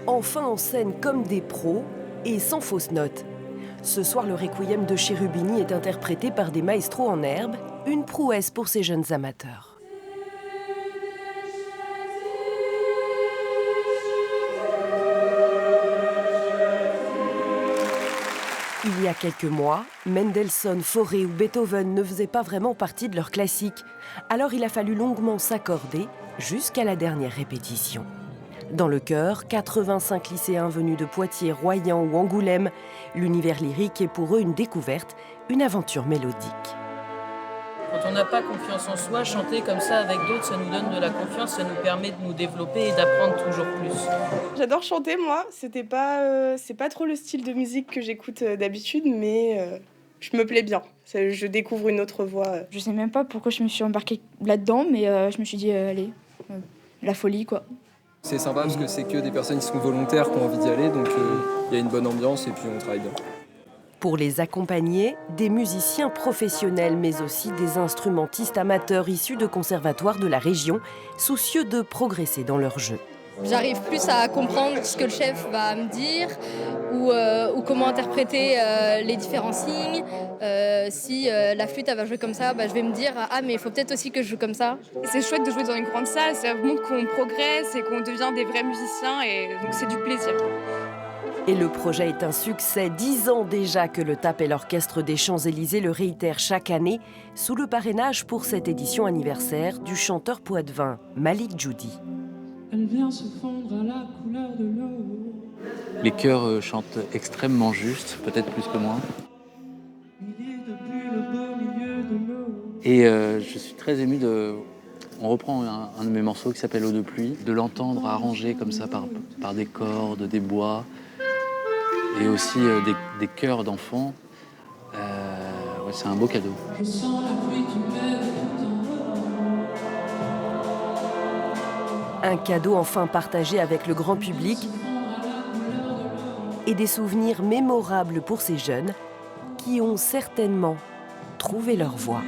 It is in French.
enfin en scène comme des pros et sans fausses notes. Ce soir, le requiem de Cherubini est interprété par des maestros en herbe, une prouesse pour ces jeunes amateurs. Il y a quelques mois, Mendelssohn, Fauré ou Beethoven ne faisaient pas vraiment partie de leur classique. Alors il a fallu longuement s'accorder jusqu'à la dernière répétition. Dans le chœur, 85 lycéens venus de Poitiers, Royan ou Angoulême. L'univers lyrique est pour eux une découverte, une aventure mélodique. Quand on n'a pas confiance en soi, chanter comme ça avec d'autres, ça nous donne de la confiance, ça nous permet de nous développer et d'apprendre toujours plus. J'adore chanter, moi. C'est pas trop le style de musique que j'écoute d'habitude, mais je me plais bien. Je découvre une autre voix. Je sais même pas pourquoi je me suis embarquée là-dedans, mais je me suis dit, allez, la folie, quoi. C'est sympa parce que c'est que des personnes qui sont volontaires, qui ont envie d'y aller, donc il y a une bonne ambiance et puis on travaille bien. Pour les accompagner, des musiciens professionnels, mais aussi des instrumentistes amateurs issus de conservatoires de la région, soucieux de progresser dans leur jeu. J'arrive plus à comprendre ce que le chef va me dire ou comment interpréter les différents signes. Si la flûte elle va jouer comme ça, je vais me dire « Ah, mais il faut peut-être aussi que je joue comme ça ». C'est chouette de jouer dans une grande salle, ça montre qu'on progresse et qu'on devient des vrais musiciens et donc c'est du plaisir. Et le projet est un succès. 10 ans déjà que le TAP et l'Orchestre des Champs-Élysées le réitèrent chaque année sous le parrainage pour cette édition anniversaire du chanteur poitevin Malik Djoudi. Elle vient se fondre à la couleur de l'eau. Les chœurs chantent extrêmement juste, peut-être plus que moi. Et je suis très ému de... On reprend un de mes morceaux qui s'appelle Eau de pluie, de l'entendre arrangé comme ça par des cordes, des bois, et aussi des chœurs d'enfants. Ouais, c'est un beau cadeau. Je sens la pluie qui m'aide Un cadeau enfin partagé avec le grand public et des souvenirs mémorables pour ces jeunes qui ont certainement trouvé leur voie.